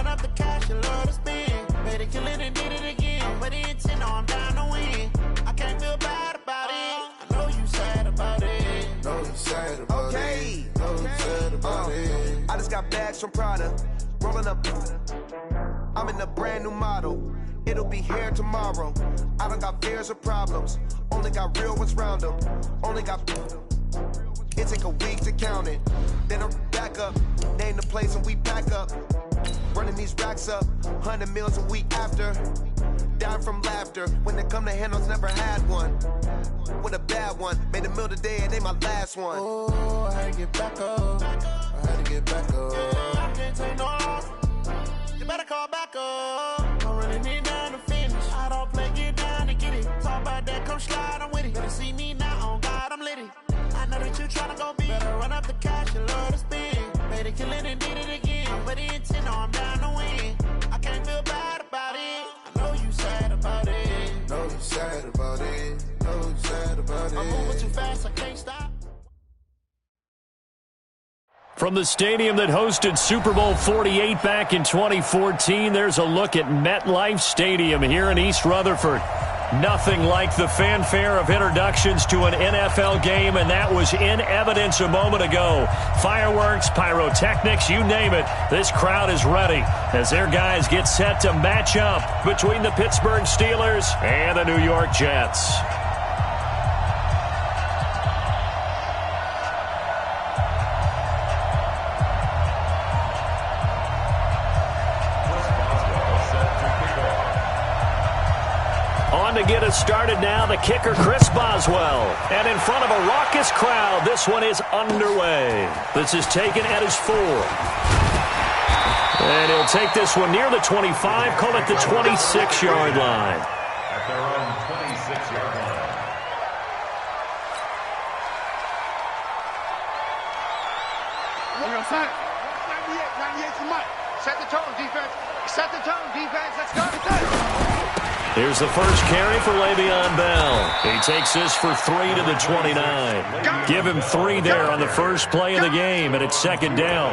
run up the cash, you love to spend. Made a killing and did it again. But the intent, no, I'm down to win. I can't feel bad about it. I know you sad about it. Know you sad about it. Know you sad about it. I just got bags from Prada. Rolling up. I'm in a brand new model. It'll be here tomorrow. I don't got fears or problems. Only got real ones round them. Only got. It take a week to count it. Then I'm back up. Name the place and we pack up. Running these racks up. 100 meals a week after. Down from laughter. When they come to handles, never had one. With a bad one. Made a meal today and ain't my last one. Oh, I had to get back up. I had to get back up. I can't take no loss. You better call back up. I'm running it down to finish. I don't play, get down to get it. Talk about that, come slide, I'm with it. Better see me now, on God, I'm litty. I know that you tryna go be. Better run up the cash, you love to spend. Made a killing and did it again. But the intent, no, I'm down to win. I can't feel bad about it. I know you sad about it. Know you sad about it. Know you sad about it. I'm moving too fast, I can't stop. From the stadium that hosted Super Bowl 48 back in 2014, there's a look at MetLife Stadium here in East Rutherford. Nothing like the fanfare of introductions to an NFL game, and that was in evidence a moment ago. Fireworks, pyrotechnics, you name it. This crowd is ready as their guys get set to match up between the Pittsburgh Steelers and the New York Jets. To get us started now, the kicker, Chris Boswell. And in front of a raucous crowd, this one is underway. This is taken at his 4. And he'll take this one near the 25, call it the 26-yard line. At their own 26-yard line. Set. 98 to Mike. Set the tone, defense. Set the tone, defense. Let's go. Here's the first carry for Le'Veon Bell. He takes this for 3 to the 29. Give him 3 there on the first play of the game, and it's second down.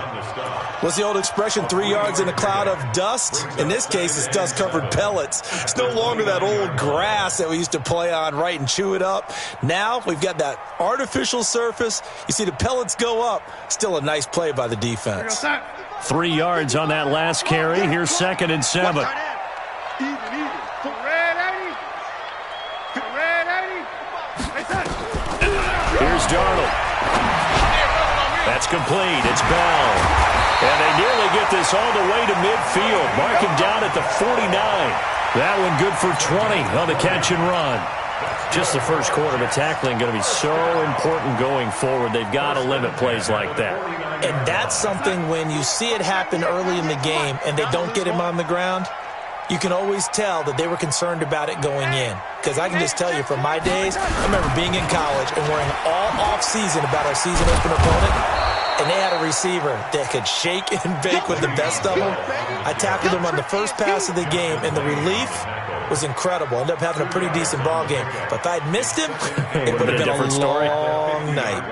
What's the old expression, 3 yards in a cloud of dust? In this case, it's dust-covered pellets. It's no longer that old grass that we used to play on, right, and chew it up. Now we've got that artificial surface. You see the pellets go up. Still a nice play by the defense. 3 yards on that last carry. Here's second and 7. Here's Darnold. That's complete. It's Bell. And they nearly get this all the way to midfield. Mark him down at the 49. That one good for 20 on the catch and run. Just the first quarter, but tackling going to be so important going forward. They've got to limit plays like that. And that's something when you see it happen early in the game and they don't get him on the ground, you can always tell that they were concerned about it going in. Because I can just tell you from my days, I remember being in college and worrying all off-season about our season opener opponent, and they had a receiver that could shake and bake with the best of them. I tackled him on the first pass of the game, and the relief was incredible. Ended up having a pretty decent ball game. But if I'd missed him, it would have been a long night.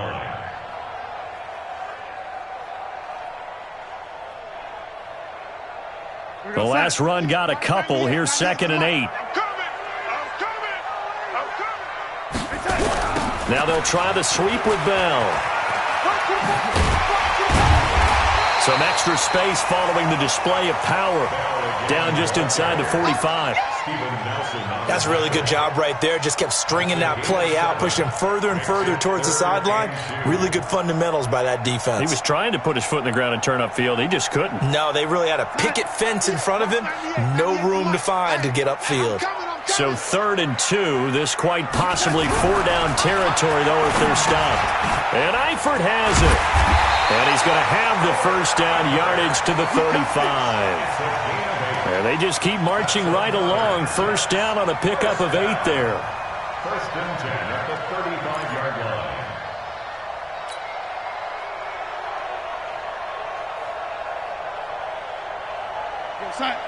The last run got a couple. Here's second and 8. Now they'll try the sweep with Bell. Some extra space following the display of power. Down just inside the 45. That's a really good job right there. Just kept stringing that play out, pushing him further and further towards the sideline. Really good fundamentals by that defense. He was trying to put his foot in the ground and turn upfield. He just couldn't. No, they really had a picket fence in front of him. No room to find to get upfield. So 3rd and 2. This quite possibly 4-down territory, though, if they're stopped. And Eifert has it. And he's going to have the first down yardage to the 35. And they just keep marching right along. First down on a pickup of 8 there. First and 10 at the 35-yard line.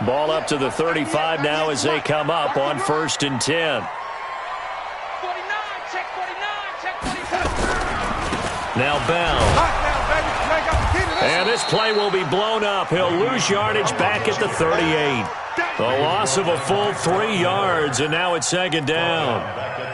Ball up to the 35 now as they come up on 1st and 10. 49, check 49, check 49. Now Bell. Hot now, baby. And this play will be blown up. He'll lose yardage back at the 38. The loss of a full 3 yards, and now it's second down.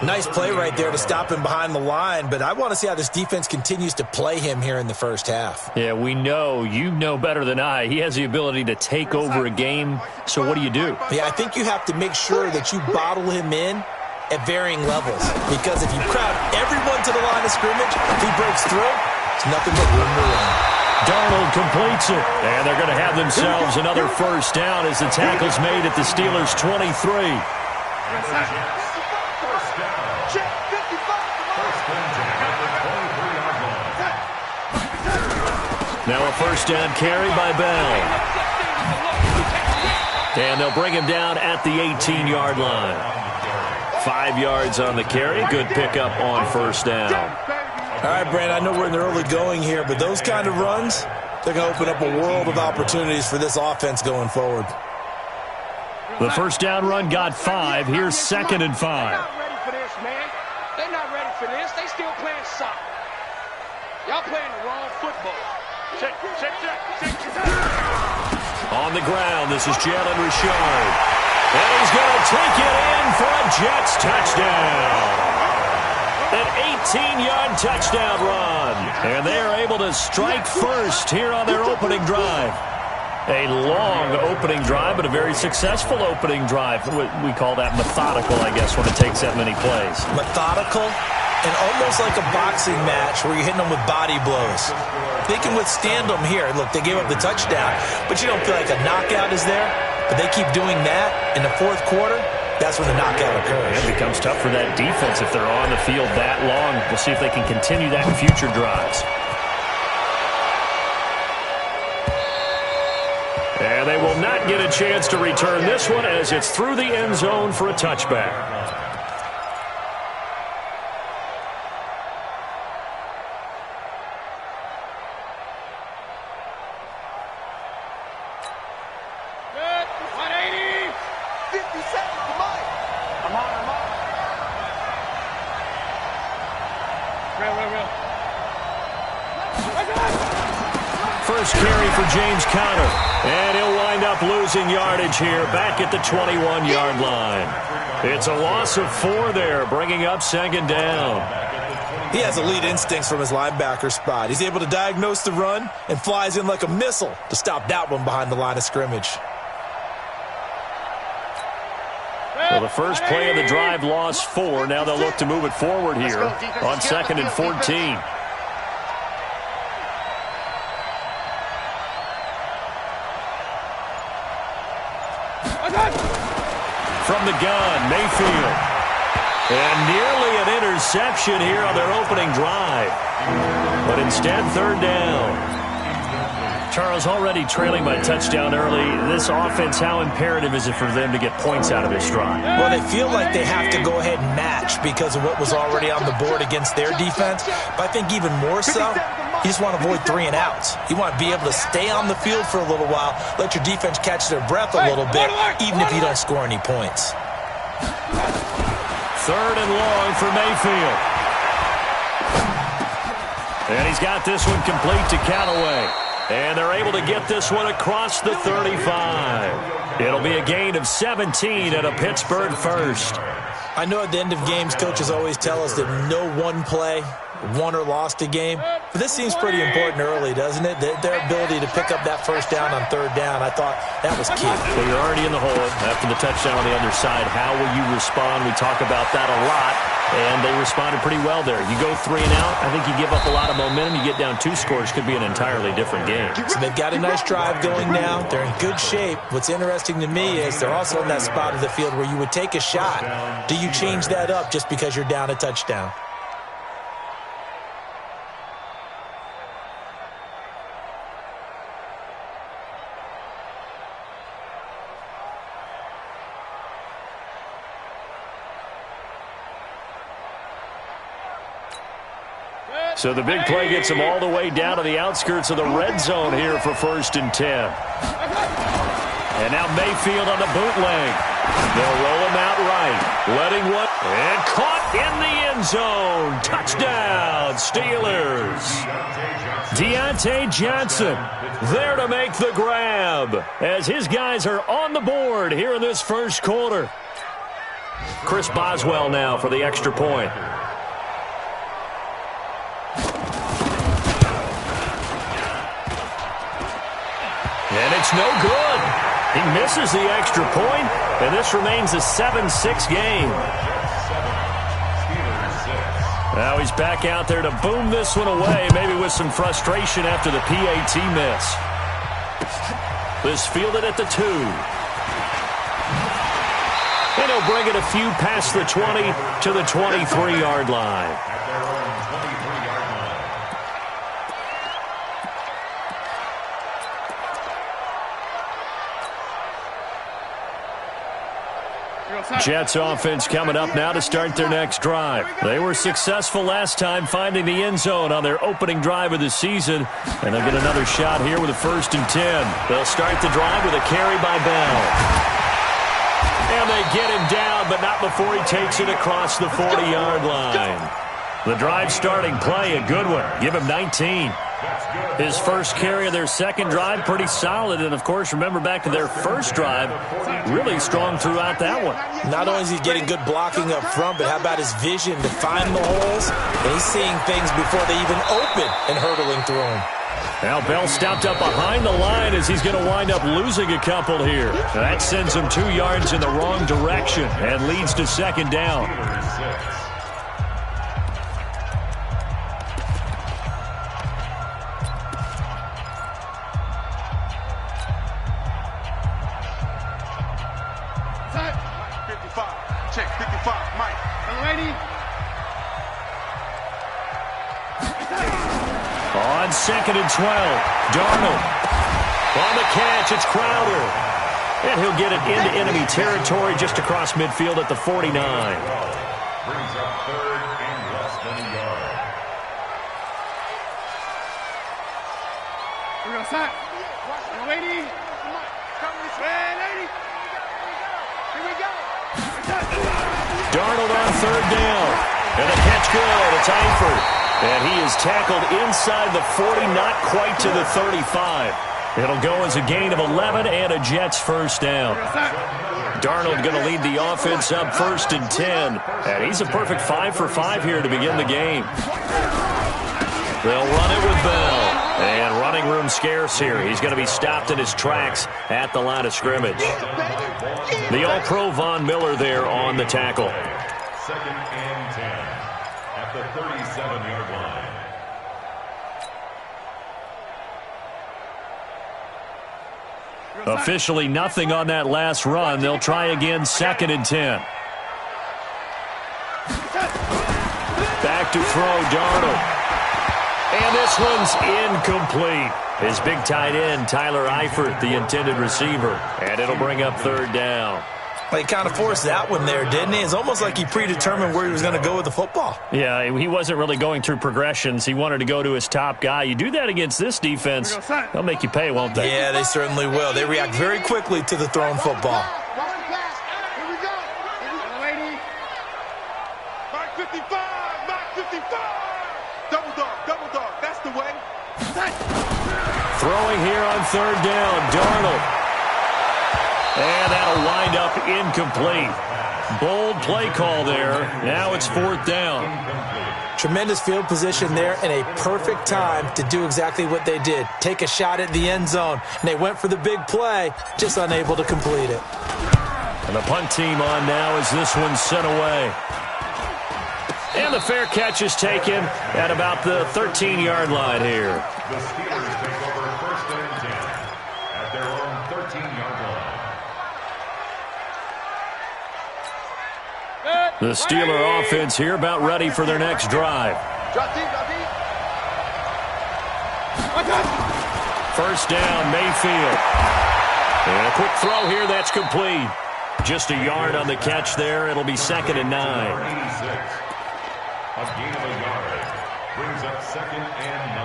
Nice play right there to stop him behind the line, but I want to see how this defense continues to play him here in the first half. Yeah, we know. You know better than I. He has the ability to take over a game, so what do you do? Yeah, I think you have to make sure that you bottle him in at varying levels, because if you crowd everyone to the line of scrimmage, if he breaks through, it's nothing but room to run. Darnold completes it, and they're going to have themselves another first down as the tackle's made at the Steelers' 23. Now a first down carry by Bell. And they'll bring him down at the 18-yard line. 5 yards on the carry. Good pickup on first down. All right, Brand, I know we're in the early going here, but those kind of runs, they're going to open up a world of opportunities for this offense going forward. The first down run got 5. Here's 2nd and 5. They're not ready for this, man. They're not ready for this. They still playing soccer. Y'all playing the wrong football. Check. On the ground, this is Jalen Richard. And he's going to take it in for a Jets touchdown. An 18-yard touchdown run. And they are able to strike first here on their opening drive. A long opening drive, but a very successful opening drive. We call that methodical, I guess, when it takes that many plays. Methodical and almost like a boxing match where you're hitting them with body blows. They can withstand them here. Look, they gave up the touchdown, but you don't feel like a knockout is there. But they keep doing that in the fourth quarter. That's when the knockout occurs. It becomes tough for that defense if they're on the field that long. We'll see if they can continue that in future drives. And they will not get a chance to return this one as it's through the end zone for a touchback. First carry for James Conner, and he'll wind up losing yardage here back at the 21-yard line. It's a loss of 4 there, bringing up second down. He has elite instincts from his linebacker spot. He's able to diagnose the run and flies in like a missile to stop that one behind the line of scrimmage. Well, the first play of the drive lost 4. Now they'll look to move it forward here on 2nd and 14. From the gun, Mayfield. And nearly an interception here on their opening drive. But instead, 3rd down. Charles, already trailing by touchdown early. This offense, how imperative is it for them to get points out of this drive? Well, they feel like they have to go ahead and match because of what was already on the board against their defense. But I think even more so, you just want to avoid 3 and outs. You want to be able to stay on the field for a little while, let your defense catch their breath a little bit, even if you don't score any points. 3rd and long for Mayfield. And he's got this one complete to Callaway. And they're able to get this one across the 35. It'll be a gain of 17 and a Pittsburgh first. I know at the end of games, coaches always tell us that no one play won or lost a game. But this seems pretty important early, doesn't it? Their ability to pick up that first down on 3rd down, I thought that was key. Well, you're already in the hole after the touchdown on the other side. How will you respond? We talk about that a lot, and they responded pretty well there. You go 3 and out, I think you give up a lot of momentum. You get down 2 scores, could be an entirely different game. So they've got a nice drive going now. They're in good shape. What's interesting to me is they're also in that spot of the field where you would take a shot. Do you change that up just because you're down a touchdown? So the big play gets them all the way down to the outskirts of the red zone here for 1st and 10. And now Mayfield on the bootleg. They'll roll him out right. Letting one. And caught in the end zone. Touchdown, Steelers. Deontay Johnson there to make the grab as his guys are on the board here in this first quarter. Chris Boswell now for the extra point. And it's no good. He misses the extra point, and this remains a 7-6 game. Now he's back out there to boom this one away, maybe with some frustration after the PAT miss. This fielded at the 2. And he'll bring it a few past the 20 to the 23-yard line. Jets offense coming up now to start their next drive. They were successful last time finding the end zone on their opening drive of the season, and they'll get another shot here with a 1st and 10. They'll start the drive with a carry by Bell. And they get him down, but not before he takes it across the 40-yard line. The drive starting play, a good one. Give him 19. His first carry of their second drive, pretty solid. And, of course, remember back to their first drive, really strong throughout that one. Not only is he getting good blocking up front, but how about his vision to find the holes? And he's seeing things before they even open and hurtling through them. Now Bell stopped up behind the line as he's going to wind up losing a couple here. That sends him 2 yards in the wrong direction and leads to second down. Check 55, Mike. Lady. On 2nd and 12, Darnold. On the catch, it's Crowder. And he'll get it into enemy territory just across midfield at the 49. Brings up 3rd and less than a yard. We're going to start. Lady. Come this way, lady. Here we go. Darnold on 3rd down. And the catch good. It's Eifert. And he is tackled inside the 40, not quite to the 35. It'll go as a gain of 11 and a Jets first down. Darnold going to lead the offense up 1st and 10. And he's a perfect 5 for 5 here to begin the game. They'll run it with Bell. And running room scarce here. He's going to be stopped in his tracks at the line of scrimmage. The All-Pro Von Miller there on the tackle. 2nd and 10 at the 37-yard line. Officially nothing on that last run. They'll try again 2nd and 10. Back to throw, Darnold. And this one's incomplete. His big tight end, Tyler Eifert, the intended receiver. And it'll bring up 3rd down. Well, he kind of forced that one there, didn't he? It's almost like he predetermined where he was going to go with the football. Yeah, he wasn't really going through progressions. He wanted to go to his top guy. You do that against this defense, they'll make you pay, won't they? Yeah, they certainly will. They react very quickly to the thrown football. Here we go. Lady. Mark 55. Mark 55. Double dog. That's the way. Throwing here on 3rd down, Darnold. And that'll wind up incomplete. Bold play call there. Now it's 4th down. Tremendous field position there and a perfect time to do exactly what they did. Take a shot at the end zone. And they went for the big play, just unable to complete it. And the punt team on now as this one's sent away. And the fair catch is taken at about the 13-yard line here. The Steelers take over 1st and 10 at their own 13-yard line. The Steeler offense here about ready for their next drive. First down, Mayfield. And a quick throw here, that's complete. Just a yard on the catch there. It'll be 2nd and 9. 86. A gain of a yard brings up 2nd and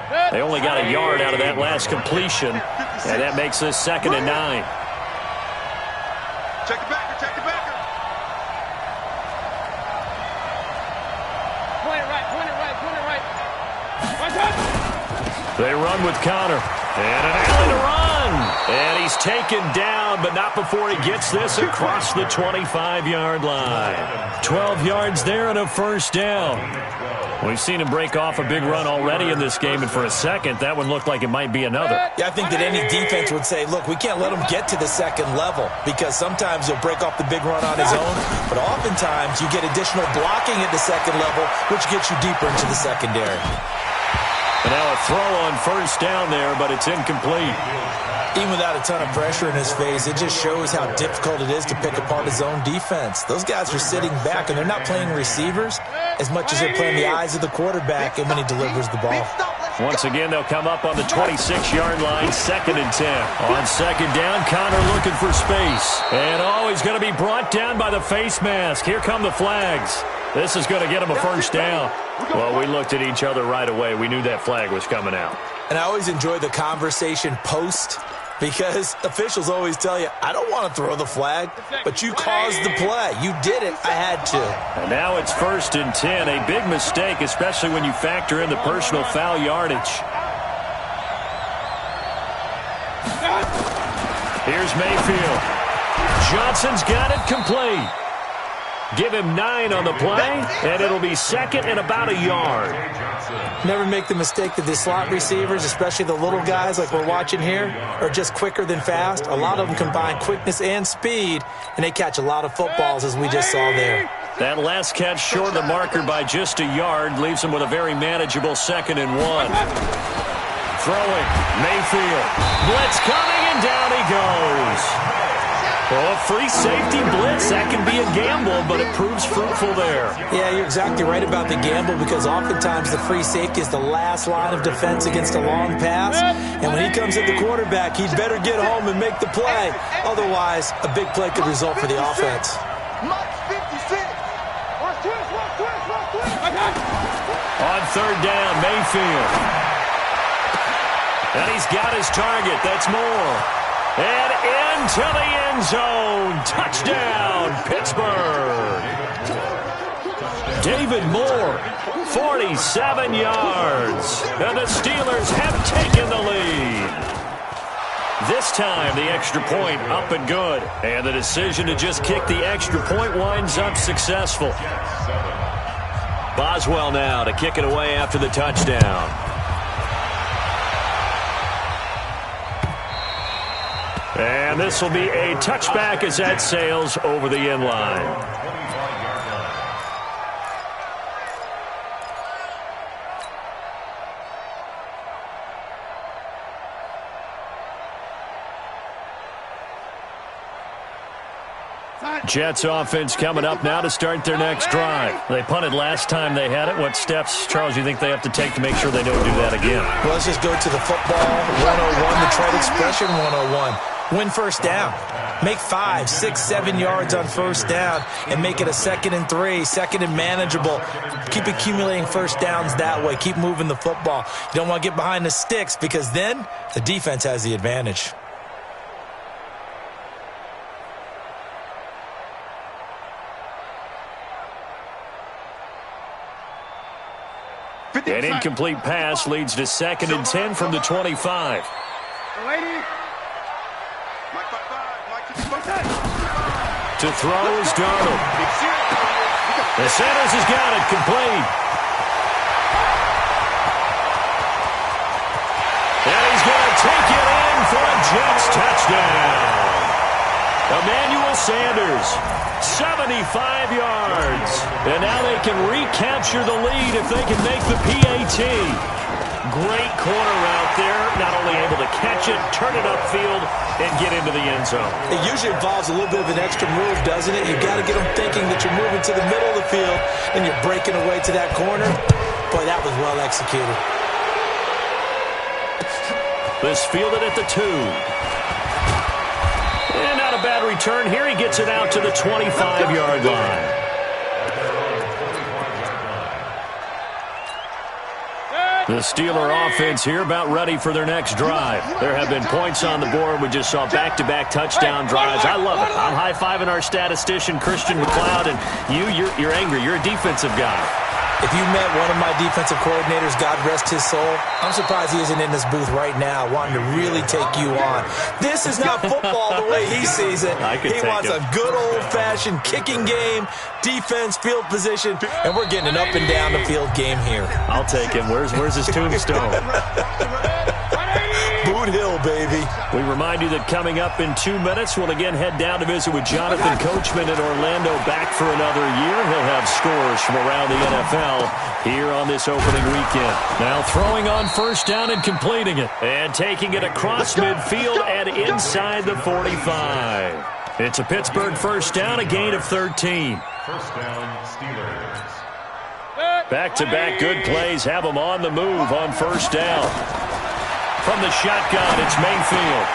9. They only got a yard out of that last completion, and that makes this 2nd and 9. Check the backer. Point it right. Watch out. They run with Connor. And an alley to run. And he's taken down, but not before he gets this across the 25-yard line. 12 yards there and a first down. We've seen him break off a big run already in this game, and for a second, that one looked like it might be another. Yeah, I think that any defense would say, look, we can't let him get to the second level because sometimes he'll break off the big run on his own, but oftentimes you get additional blocking at the second level, which gets you deeper into the secondary. And now a throw on first down there, but it's incomplete. Even without a ton of pressure in his face, it just shows how difficult it is to pick apart his own defense. Those guys are sitting back, and they're not playing receivers as much as they're playing the eyes of the quarterback and when he delivers the ball. Once again, they'll come up on the 26-yard line, 2nd and 10. On second down, Connor looking for space. And, he's going to be brought down by the face mask. Here come the flags. This is going to get him a first down. Well, we looked at each other right away. We knew that flag was coming out. And I always enjoy the conversation post because officials always tell you, I don't want to throw the flag, but you caused the play. You did it. I had to. And now it's 1st and 10. A big mistake, especially when you factor in the personal foul yardage. Here's Mayfield. Johnson's got it complete. Give him 9 on the play, and it'll be 2nd and about a yard. Never make the mistake that the slot receivers, especially the little guys like we're watching here, are just quicker than fast. A lot of them combine quickness and speed, and they catch a lot of footballs, as we just saw there. That last catch short of the marker by just a yard leaves him with a very manageable 2nd and 1. Throwing, Mayfield. Blitz coming, and down he goes. Well, free safety blitz, that can be a gamble, but it proves fruitful there. Yeah, you're exactly right about the gamble because oftentimes the free safety is the last line of defense against a long pass. And when he comes at the quarterback, he'd better get home and make the play. Otherwise, a big play could result for the offense. On third down, Mayfield. And he's got his target. That's Moore. And into the end zone. Touchdown, Pittsburgh. David Moore, 47 yards. And the Steelers have taken the lead. This time, the extra point up and good. And the decision to just kick the extra point winds up successful. Boswell now to kick it away after the touchdown. And this will be a touchback as that sails over the end line. Jets offense coming up now to start their next drive. They punted last time they had it. What steps, Charles, do you think they have to take to make sure they don't do that again? Well, let's just go to the football 101, the trade expression 101. Win first down. Make 5, 6, 7 yards on first down and make it a 2nd and 3, 2nd and manageable. Keep accumulating first downs that way. Keep moving the football. You don't want to get behind the sticks because then the defense has the advantage. An incomplete pass leads to 2nd and 10 from the 25. To throw is Darnold. The Sanders has got it complete. And he's going to take it in for a Jets touchdown. Emmanuel Sanders, 75 yards. And now they can recapture the lead if they can make the PAT. Great corner out there. Not only able to catch it, turn it upfield, and get into the end zone. It usually involves a little bit of an extra move, doesn't it? You've got to get them thinking that you're moving to the middle of the field and you're breaking away to that corner. Boy, that was well executed. This fielded at the 2. And not a bad return here. He gets it out to the 25-yard line. The Steeler offense here about ready for their next drive. There have been points on the board. We just saw back-to-back touchdown drives. I love it. I'm high-fiving our statistician, Christian McLeod, and you're angry. You're a defensive guy. If you met one of my defensive coordinators, God rest his soul, I'm surprised he isn't in this booth right now wanting to really take you on. This is not football the way he sees it. He wants a good old-fashioned kicking game, defense, field position, and we're getting an up-and-down-the-field game here. I'll take him. Where's his tombstone? Boot Hill, baby. We remind you that coming up in 2 minutes, we'll again head down to visit with Jonathan Coachman in Orlando, back for another year. He'll have scores from around the NFL here on this opening weekend. Now throwing on first down and completing it. And taking it across midfield and inside the 45. It's a Pittsburgh first down, a gain of 13. First down, Steelers. Back-to-back good plays have them on the move on first down. From the shotgun, it's Mayfield.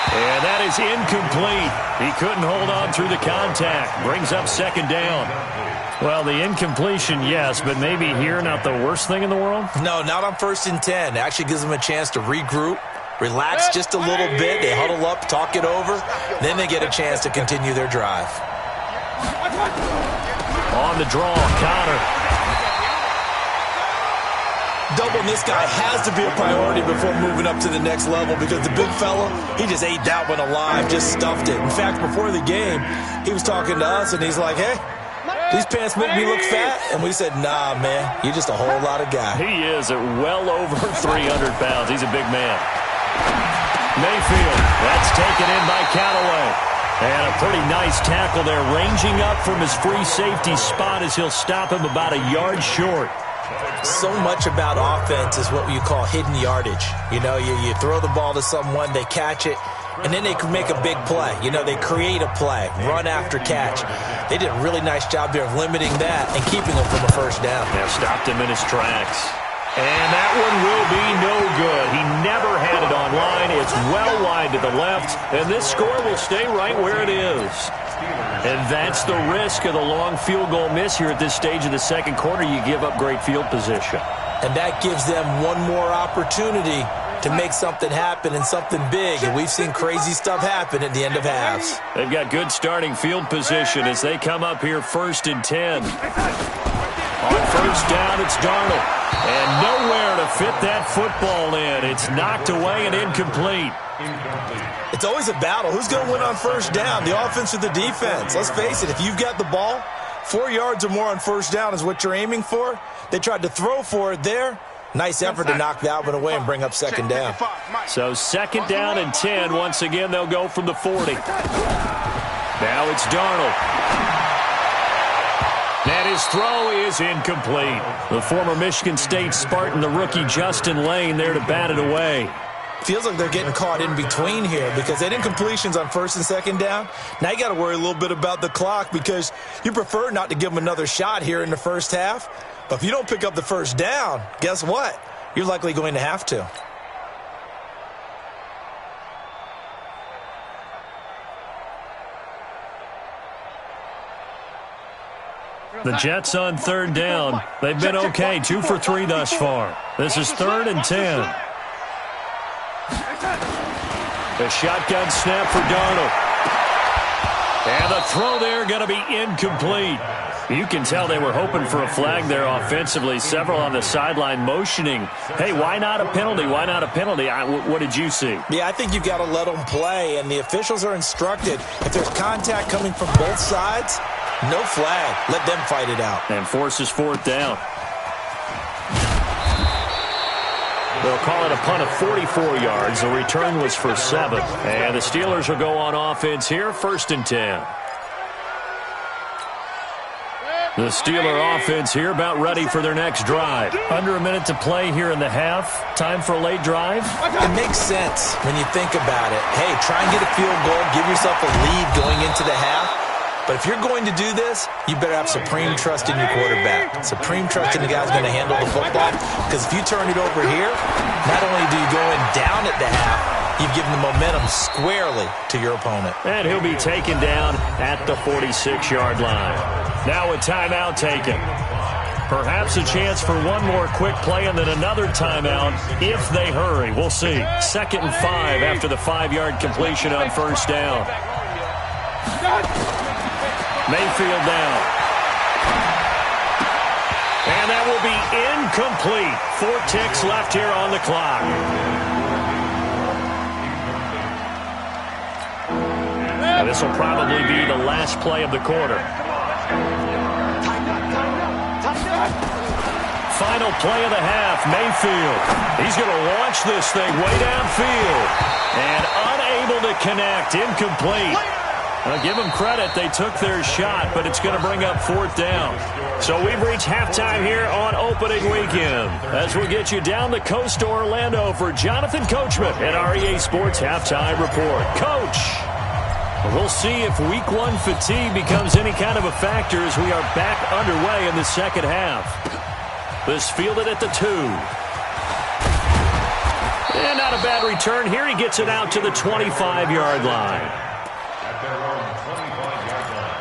And that is incomplete. He couldn't hold on through the contact. Brings up second down. Well, the incompletion, yes, but maybe here not the worst thing in the world? No, not on 1st and 10. It actually gives them a chance to regroup, relax just a little bit. They huddle up, talk it over. Then they get a chance to continue their drive. On the draw, Connor. Doubling this guy has to be a priority before moving up to the next level because the big fella, he just ate that one alive, just stuffed it. In fact, before the game, he was talking to us, and he's like, hey, these pants make me look fat? And we said, nah, man, you're just a whole lot of guy. He is at well over 300 pounds. He's a big man. Mayfield, that's taken in by Callaway. And a pretty nice tackle there, ranging up from his free safety spot as he'll stop him about a yard short. So much about offense is what you call hidden yardage. You know, you throw the ball to someone, they catch it, and then they can make a big play. You know, they create a play, run after catch. They did a really nice job there of limiting that and keeping him from a first down. Yeah, stopped him in his tracks. And that one will be no good. He never had it on line. It's well wide to the left, and this score will stay right where it is. And that's the risk of the long field goal miss here at this stage of the second quarter. You give up great field position. And that gives them one more opportunity to make something happen and something big. And we've seen crazy stuff happen at the end of halves. They've got good starting field position as they come up here 1st and 10. On first down, it's Darnold. And nowhere to fit that football in. It's knocked away and incomplete. It's always a battle. Who's going to win on first down, the offense or the defense? Let's face it, if you've got the ball, 4 yards or more on first down is what you're aiming for. They tried to throw for it there. Nice effort to knock that one away and bring up second down. So second down and 10. Once again, they'll go from the 40. Now it's Darnold. And his throw is incomplete. The former Michigan State Spartan, the rookie Justin Lane, there to bat it away. Feels like they're getting caught in between here because they had incompletions on first and second down. Now you got to worry a little bit about the clock because you prefer not to give them another shot here in the first half. But if you don't pick up the first down, guess what? You're likely going to have to. The Jets on third down. They've been okay, 2 for 3 thus far. This is 3rd and 10. The shotgun snap for Darnold. And the throw there going to be incomplete. You can tell they were hoping for a flag there offensively. Several on the sideline motioning. Hey, why not a penalty? Why not a penalty? What did you see? Yeah, I think you've got to let them play, and the officials are instructed. If there's contact coming from both sides, no flag. Let them fight it out. And forces 4th down. They'll call it a punt of 44 yards. The return was for 7. And the Steelers will go on offense here, 1st and 10. The Steeler offense here about ready for their next drive. Under a minute to play here in the half. Time for a late drive. It makes sense when you think about it. Hey, try and get a field goal. Give yourself a lead going into the half. But if you're going to do this, you better have supreme trust in your quarterback. Supreme trust in the guy who's going to handle the football. Because if you turn it over here, not only do you go in down at the half, you've given the momentum squarely to your opponent. And he'll be taken down at the 46-yard line. Now a timeout taken. Perhaps a chance for one more quick play and then another timeout if they hurry. We'll see. 2nd and 5 after the 5-yard completion on first down. Mayfield down. And that that will be incomplete. 4 ticks left here on the clock. Now, this will probably be the last play of the quarter. Final play of the half, Mayfield. He's going to launch this thing way downfield. And unable to connect, incomplete. I'll give them credit. They took their shot, but it's going to bring up 4th down. So we've reached halftime here on opening weekend. As we get you down the coast to Orlando for Jonathan Coachman at our EA Sports Halftime Report. Coach, we'll see if Week 1 fatigue becomes any kind of a factor as we are back underway in the second half. This fielded at the 2. And not a bad return here. He gets it out to the 25-yard line. At their own 25-yard line.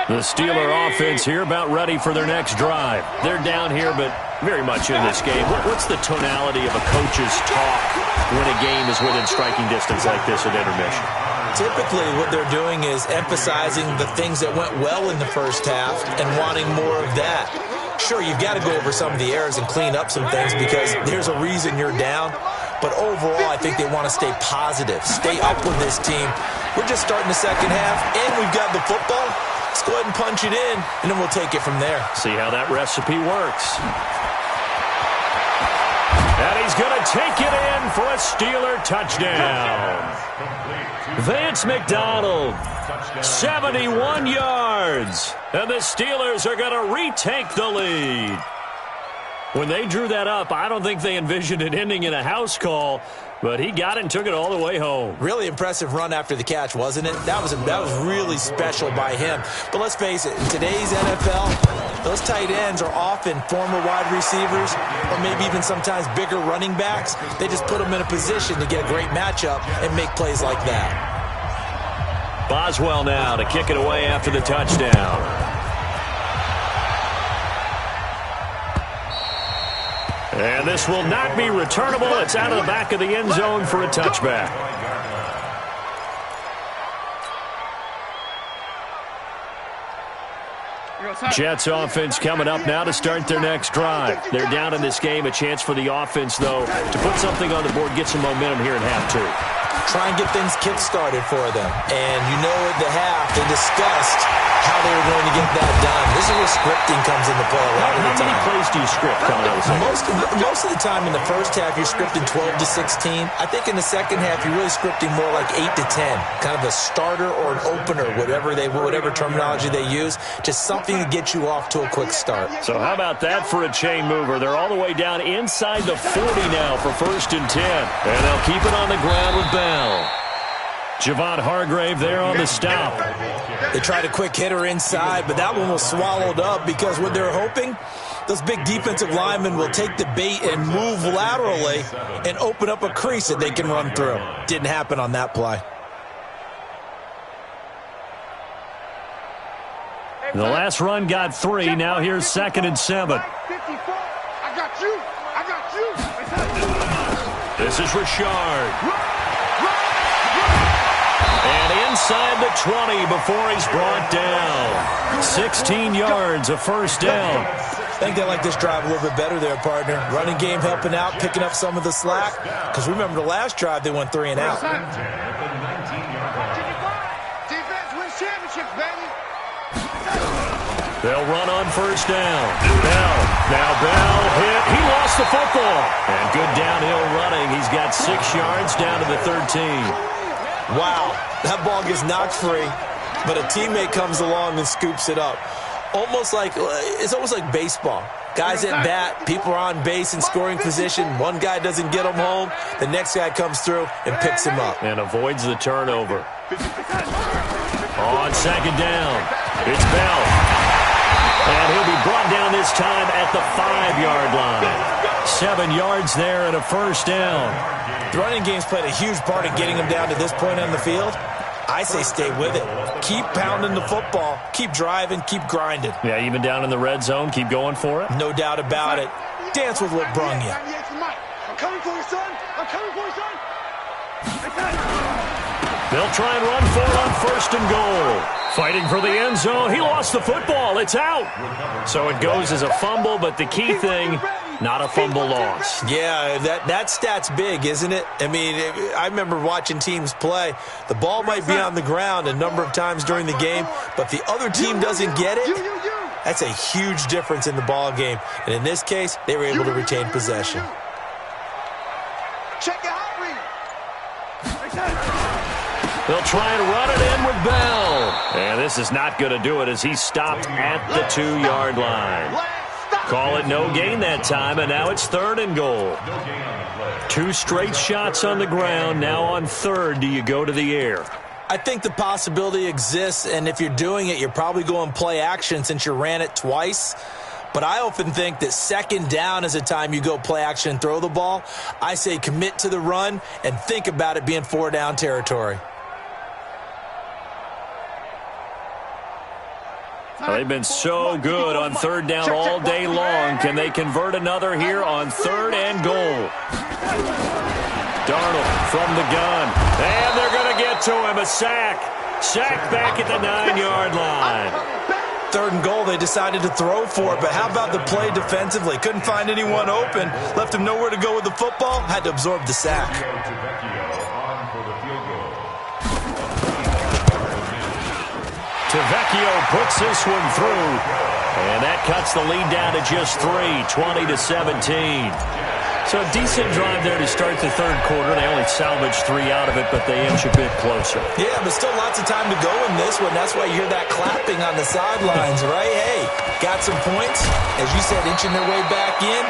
The Steeler offense here about ready for their next drive. They're down here, but very much in this game. What's the tonality of a coach's talk when a game is within striking distance like this at intermission? Typically, what they're doing is emphasizing the things that went well in the first half and wanting more of that. Sure, you've got to go over some of the errors and clean up some things because there's a reason you're down. But overall, I think they want to stay positive, stay up with this team. We're just starting the second half, and we've got the football. Let's go ahead and punch it in, and then we'll take it from there. See how that recipe works. And he's going to take it in for a Steeler touchdown. Vance McDonald, 71 yards. And the Steelers are going to retake the lead. When they drew that up, I don't think they envisioned it ending in a house call, but he got it and took it all the way home. Really impressive run after the catch, wasn't it? That was really special by him. But let's face it, in today's NFL, those tight ends are often former wide receivers or maybe even sometimes bigger running backs. They just put them in a position to get a great matchup and make plays like that. Boswell now to kick it away after the touchdown. And this will not be returnable. It's out of the back of the end zone for a touchback. Jets offense coming up now to start their next drive. They're down in this game. A chance for the offense, though, to put something on the board, get some momentum here in half 2. Try and get things kick-started for them. And you know at the half, they discussed how they were going to get that done. This is where scripting comes into play a lot of the time. How many plays do you script coming out of the second? Most of the time in the first half, you're scripting 12 to 16. I think in the second half, you're really scripting more like 8 to 10. Kind of a starter or an opener, whatever terminology they use. Just something to get you off to a quick start. So how about that for a chain mover? They're all the way down inside the 40 now for 1st and 10. And they'll keep it on the ground with Bell. Javon Hargrave there on the stop. They tried a quick hitter inside, but that one was swallowed up because what they're hoping, those big defensive linemen will take the bait and move laterally and open up a crease that they can run through. Didn't happen on that play. The last run got 3. Now here's 2nd and 7. I got you. This is Richard. And inside the 20 before he's brought down. 16 yards, a 1st down. I think they like this drive a little bit better there, partner. Running game helping out, picking up some of the slack. Because remember the last drive, they went 3 and out. Defense wins championships, baby. They'll run on 1st down. Bell. Now Bell hit. He lost the football. And good downhill running. He's got 6 yards down to the 13. Wow, that ball gets knocked free, but a teammate comes along and scoops it up. It's almost like baseball. Guys at bat, people are on base in scoring position. One guy doesn't get him home. The next guy comes through and picks him up. And avoids the turnover. On 2nd down, it's Bell. And he'll be brought down this time at the 5-yard line. 7 yards there and a 1st down. The running game's played a huge part in getting them down to this point on the field. I say stay with it. Keep pounding the football. Keep driving. Keep grinding. Yeah, even down in the red zone, keep going for it. No doubt about it. Dance with what brung you. I'm coming for you, son. I'm coming for you, son. They'll try and run for it on 1st and goal. Fighting for the end zone. He lost the football. It's out. So it goes as a fumble, but the key thing, not a fumble loss. Yeah, that stat's big, isn't it? I mean, I remember watching teams play. The ball might be on the ground a number of times during the game, but if the other team doesn't get it, that's a huge difference in the ball game. And in this case, they were able to retain possession. Check it out, read. They'll try and run it in with Bell. And this is not going to do it as he's stopped at the 2-yard line. Call it no gain that time, and now it's 3rd and goal. 2 straight shots on the ground. Now on 3rd, do you go to the air? I think the possibility exists, and if you're doing it, you're probably going play action since you ran it twice. But I often think that 2nd down is a time you go play action and throw the ball. I say commit to the run and think about it being 4-down territory. They've been so good on 3rd down all day long. Can they convert another here on 3rd and goal? Darnold from the gun. And they're going to get to him. A sack. Sack back at the 9-yard line. 3rd and goal, they decided to throw for it, but how about the play defensively? Couldn't find anyone open. Left him nowhere to go with the football. Had to absorb the sack. Tavecchio puts this one through, and that cuts the lead down to just 3, 20-17. So a decent drive there to start the 3rd quarter. They only salvaged 3 out of it, but they inch a bit closer. Yeah, but still lots of time to go in this one. That's why you hear that clapping on the sidelines, right? Hey, got some points. As you said, inching their way back in.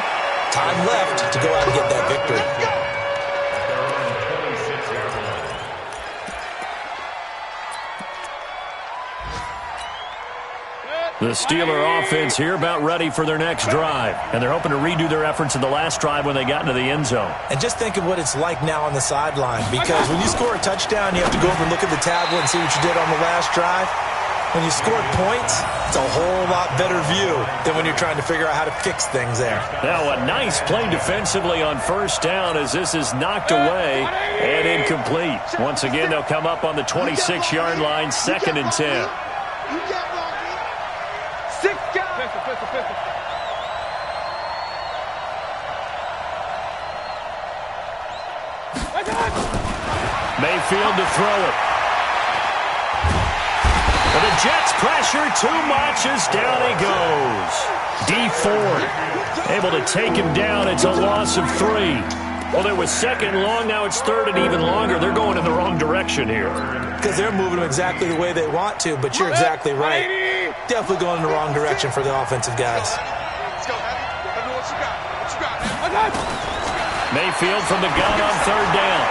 Time left to go out and get that victory. The Steeler offense here about ready for their next drive. And they're hoping to redo their efforts in the last drive when they got into the end zone. And just think of what it's like now on the sideline. Because when you score a touchdown, you have to go over and look at the tablet and see what you did on the last drive. When you scored points, it's a whole lot better view than when you're trying to figure out how to fix things there. Now a nice play defensively on 1st down as this is knocked away and incomplete. Once again, they'll come up on the 26-yard line, 2nd and 10. Mayfield to throw it. But the Jets pressure too much as down he goes. D Ford able to take him down. It's a loss of 3. Well, it was 2nd and long. Now it's 3rd and even longer. They're going in the wrong direction here. Because they're moving them exactly the way they want to, but you're exactly right. Definitely going in the wrong direction for the offensive guys. Mayfield from the gun on 3rd down.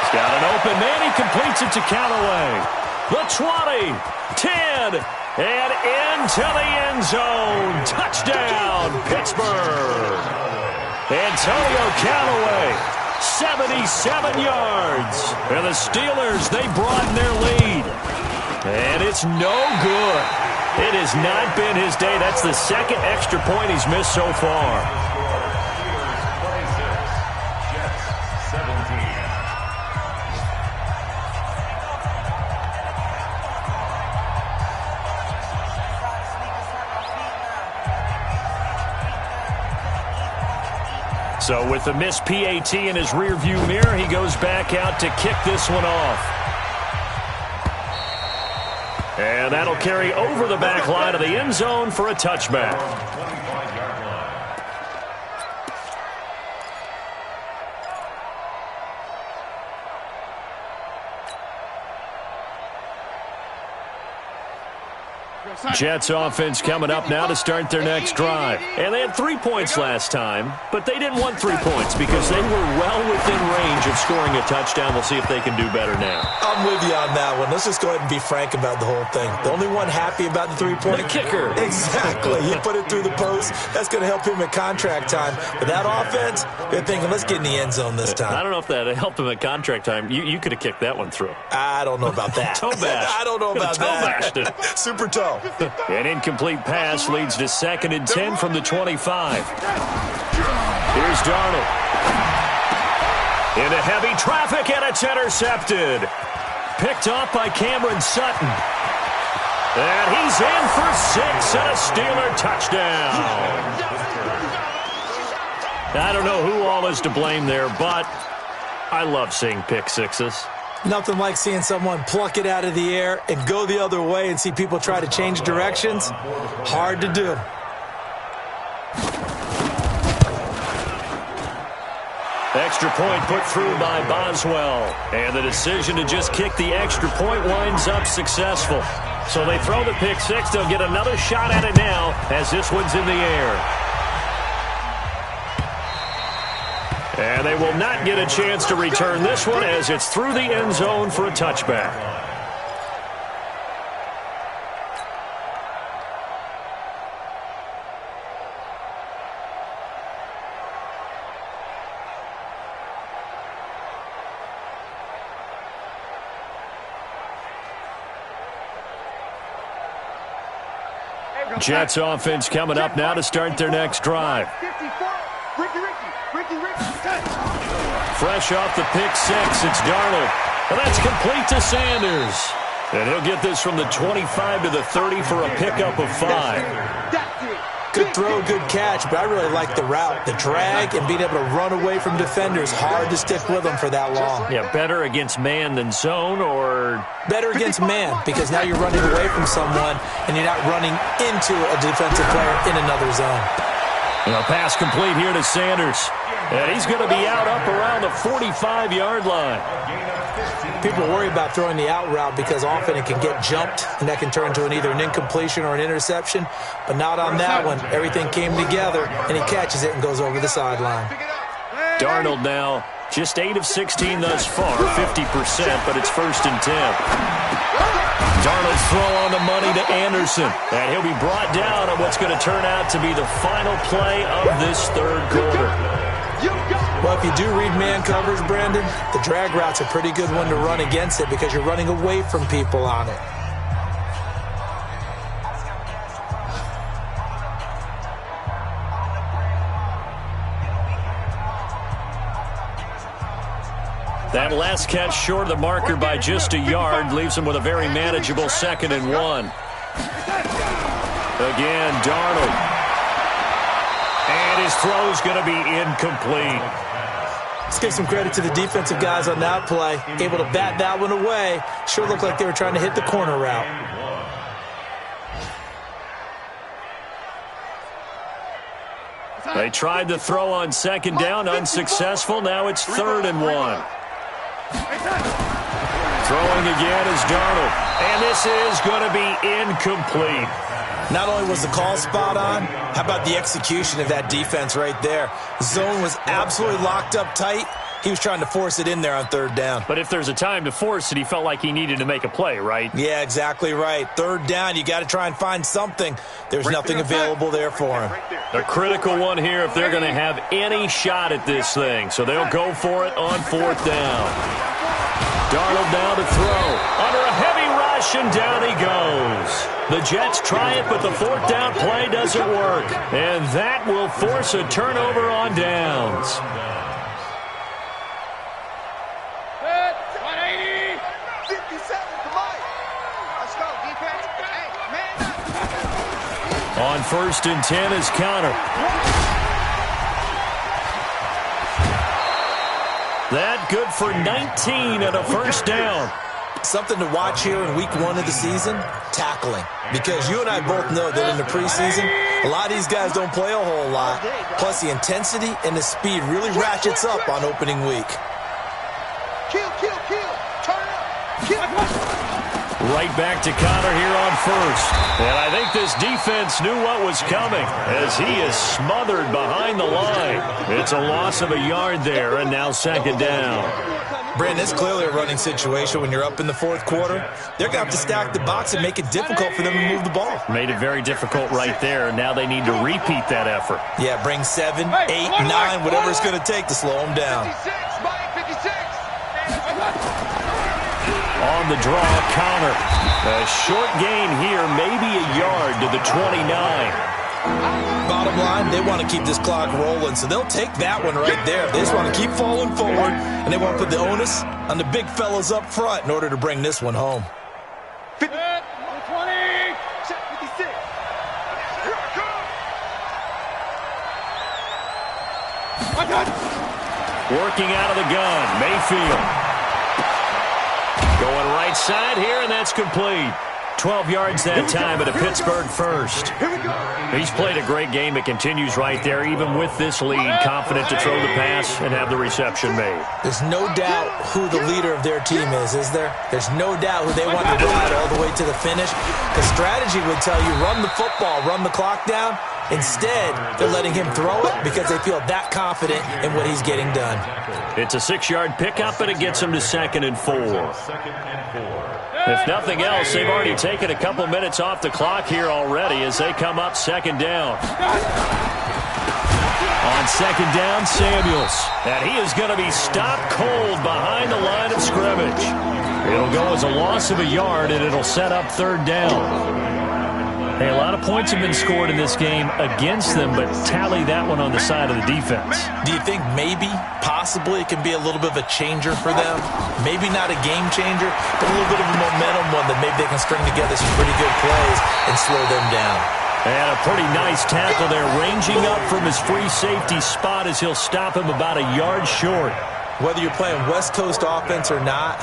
He's got an open man. He completes it to Callaway. The 20, 10, and into the end zone. Touchdown, Pittsburgh. Antonio Callaway, 77 yards. And the Steelers, they broaden their lead. And it's no good. It has not been his day. That's the 2nd extra point he's missed so far. So with the missed PAT in his rearview mirror, he goes back out to kick this one off. And that'll carry over the back line of the end zone for a touchback. Jets offense coming up now to start their next drive. And they had 3 points last time, but they didn't want 3 points because they were well within range of scoring a touchdown. We'll see if they can do better now. I'm with you on that one. Let's just go ahead and be frank about the whole thing. The only one happy about the 3-point. The kicker. Exactly. He put it through the post. That's going to help him at contract time. But that offense, they're thinking, let's get in the end zone this time. I don't know if that helped him at contract time. You could have kicked that one through. I don't know about that. Toe bash. I don't know about that. Toe bashed it. Super toe. An incomplete pass leads to 2nd and 10 from the 25. Here's Darnold. Into heavy traffic, and it's intercepted. Picked off by Cameron Sutton. And he's in for 6 and a Steeler touchdown. I don't know who all is to blame there, but I love seeing pick sixes. Nothing like seeing someone pluck it out of the air and go the other way and see people try to change directions. Hard to do. Extra point put through by Boswell. And the decision to just kick the extra point winds up successful. So they throw the pick six. They'll get another shot at it now as this one's in the air. And they will not get a chance to return this one as it's through the end zone for a touchback. Jets offense coming up now to start their next drive. Fresh off the pick six, it's Darnold. And that's complete to Sanders. And he'll get this from the 25 to the 30 for a pickup of 5. Good throw, good catch, but I really like the route. The drag and being able to run away from defenders, hard to stick with them for that long. Yeah, better against man than zone, or? Better against man, because now you're running away from someone and you're not running into a defensive player in another zone. A pass complete here to Sanders. And he's going to be out up around the 45-yard line. People worry about throwing the out route because often it can get jumped, and that can turn into either an incompletion or an interception. But not on that one. Everything came together, and he catches it and goes over the sideline. Darnold now just 8 of 16 thus far, 50%, but it's 1st and 10. Darnold's throw on the money to Anderson, and he'll be brought down on what's going to turn out to be the final play of this third quarter. Well, if you do read man coverage, Brandon, the drag route's a pretty good one to run against it because you're running away from people on it. That last catch short of the marker by just a yard leaves him with a very manageable 2nd and 1. Again, Darnold. And his throw's going to be incomplete. Let's give some credit to the defensive guys on that play. Able to bat that one away. Sure looked like they were trying to hit the corner route. They tried the throw on 2nd down, unsuccessful. Now it's 3rd and 1. Throwing again is Darnold. And this is going to be incomplete. Not only was the call spot on, how about the execution of that defense right there? Zone was absolutely locked up tight. He was trying to force it in there on 3rd down. But if there's a time to force it, he felt like he needed to make a play, right? Yeah, exactly right. 3rd down, you got to try and find something. There's nothing available there for him. A critical one here if they're going to have any shot at this thing. So they'll go for it on 4th down. Darnold now to throw. Under a heavy rush, and down he goes. The Jets try it, but the 4th down play doesn't work. And that will force a turnover on downs. On 1st and 10 is Connor. That good for 19 and a 1st down. Something to watch here in week 1 of the season, tackling. Because you and I both know that in the preseason, a lot of these guys don't play a whole lot. Plus the intensity and the speed really ratchets up on opening week. Kill. Turn up. Kill. Right back to Connor here on 1st. And I think this defense knew what was coming as he is smothered behind the line. It's a loss of a yard there, and now 2nd down. Brandon, it's clearly a running situation when you're up in the 4th quarter. They're going to have to stack the box and make it difficult for them to move the ball. Made it very difficult right there, and now they need to repeat that effort. Yeah, bring 7, 8, 9, whatever it's going to take to slow them down. 56. On the draw, Connor. A short gain here, maybe a yard to the 29. Bottom line, they want to keep this clock rolling, so they'll take that one right there. They just want to keep falling forward, and they want to put the onus on the big fellas up front in order to bring this one home. 50, 20, 56. Here I come. Working out of the gun, Mayfield. Going right side here, and that's complete. 12 yards that time at a Pittsburgh first. He's played a great game. It continues right there, even with this lead, confident to throw the pass and have the reception made. There's no doubt who the leader of their team is there? There's no doubt who they want to ride all the way to the finish. The strategy would tell you, run the football, run the clock down. Instead, they're letting him throw it because they feel that confident in what he's getting done. It's a 6-yard pickup, and it gets him to 2nd and 4. If nothing else, they've already taken a couple minutes off the clock here already as they come up 2nd down. On 2nd down, Samuels. And he is going to be stopped cold behind the line of scrimmage. It'll go as a loss of a yard, and it'll set up 3rd down. Hey, a lot of points have been scored in this game against them, but tally that one on the side of the defense. Do you think maybe, possibly, it can be a little bit of a changer for them? Maybe not a game changer, but a little bit of a momentum one that maybe they can string together some pretty good plays and slow them down. And a pretty nice tackle there, ranging up from his free safety spot as he'll stop him about a yard short. Whether you're playing West Coast offense or not,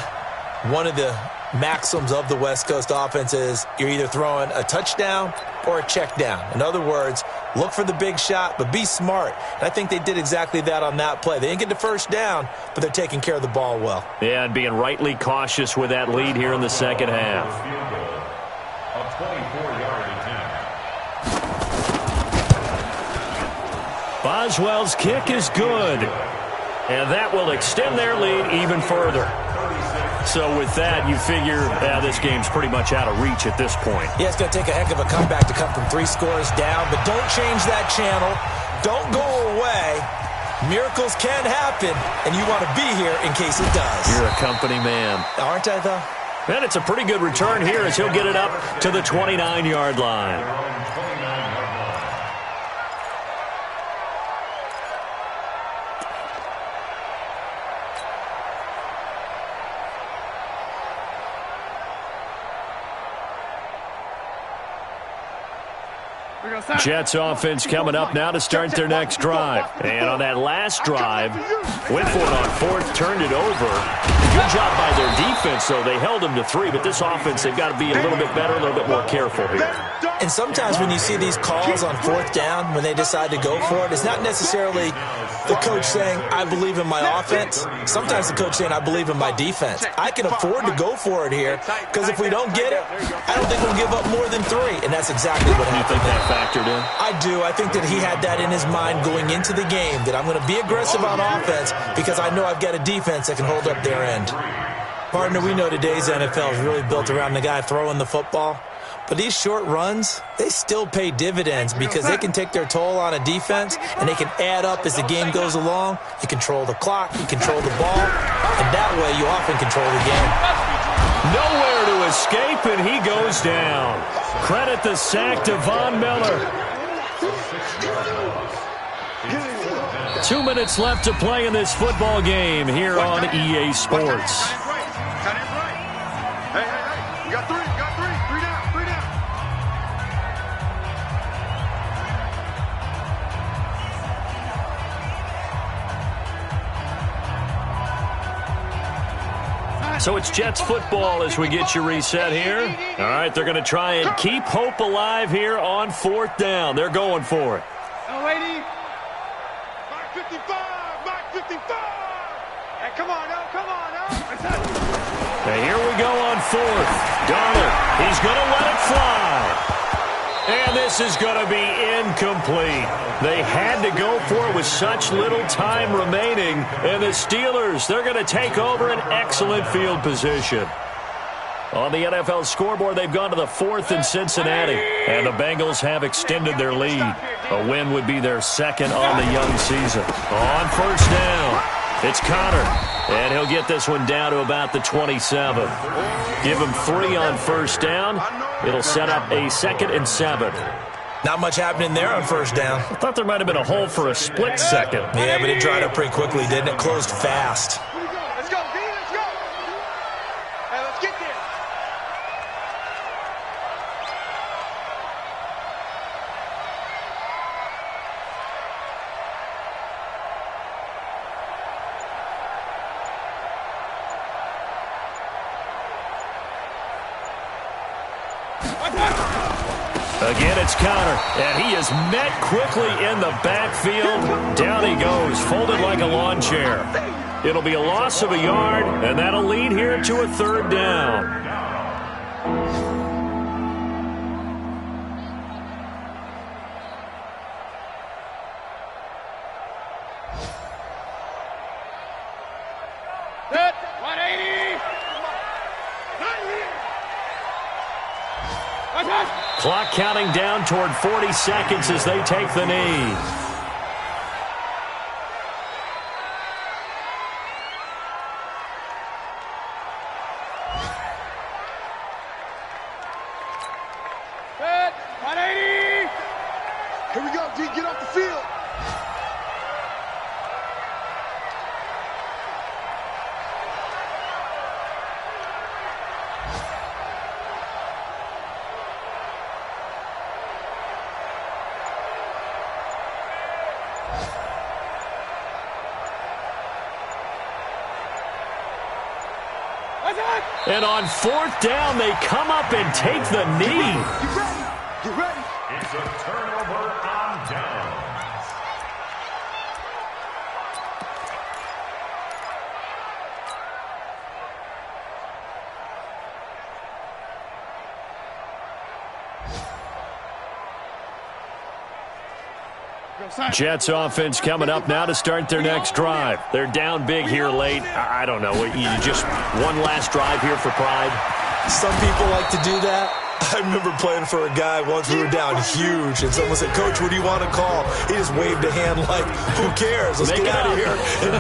one of the maxims of the West Coast offense is you're either throwing a touchdown or a check down. In other words, look for the big shot, but be smart. And I think they did exactly that on that play. They didn't get the first down, but they're taking care of the ball well. Yeah, and being rightly cautious with that lead here in the second half. A 24-yard attempt. Boswell's kick is good. And that will extend their lead even further. So with that, you figure this game's pretty much out of reach at this point. Yeah, it's going to take a heck of a comeback to come from 3 scores down, but don't change that channel. Don't go away. Miracles can happen, and you want to be here in case it does. You're a company man. Aren't I, though? And it's a pretty good return here as he'll get it up to the 29-yard line. Jets offense coming up now to start their next drive. And on that last drive, went for it on 4th, turned it over. Good job by their defense, though. They held them to 3, but this offense, they've got to be a little bit better, a little bit more careful here. And sometimes when you see these calls on 4th down, when they decide to go for it, it's not necessarily the coach saying, I believe in my offense. Sometimes the coach saying, I believe in my defense. I can afford to go for it here because if we don't get it, I don't think we'll give up more than 3. And that's exactly what happened. You think that factored in? I do. I think that he had that in his mind going into the game, that I'm going to be aggressive on offense because I know I've got a defense that can hold up their end. Partner, we know today's NFL is really built around the guy throwing the football. But these short runs, they still pay dividends because they can take their toll on a defense and they can add up as the game goes along. You control the clock, you control the ball, and that way you often control the game. Nowhere to escape, and he goes down. Credit the sack to Von Miller. 2 minutes left to play in this football game here on EA Sports. Hey, you got 3, you got 3. 3 down, 3 down. So it's Jets football as we get you reset here. All right, they're going to try and keep hope alive here on 4th down. They're going for it. Oh, lady. Mark 55, Mark 55. Hey, come on, now, come on, now. And here we go on 4th. Donald, he's going to let it fly. And this is going to be incomplete. They had to go for it with such little time remaining. And the Steelers, they're going to take over an excellent field position. On the NFL scoreboard, they've gone to the 4th in Cincinnati. And the Bengals have extended their lead. A win would be their 2nd on the young season. On 1st down, it's Connor. And he'll get this one down to about the 27. Give him 3 on 1st down. It'll set up a 2nd and 7. Not much happening there on first down. I thought there might have been a hole for a split second. Yeah, but it dried up pretty quickly, didn't it? Closed fast. Let's go, D, let's go. Hey, let's get there. Again, it's Connor, and he is met quickly in the backfield. Down he goes, folded like a lawn chair. It'll be a loss of a yard, and that'll lead here to a third down. Set, 180. Clock counting down toward 40 seconds as they take the knee. Set, 180. Here we go, D, get off the field. And on fourth down, they come up and take the knee. Get ready. It's a turnover on downs. Jets offense coming up now to start their next drive. They're down big here late. I don't know. You just one last drive here for pride. Some people like to do that. I remember playing for a guy once. We were down huge, and someone said, "Coach, what do you want to call?" He just waved a hand like, "Who cares? Let's get out of here and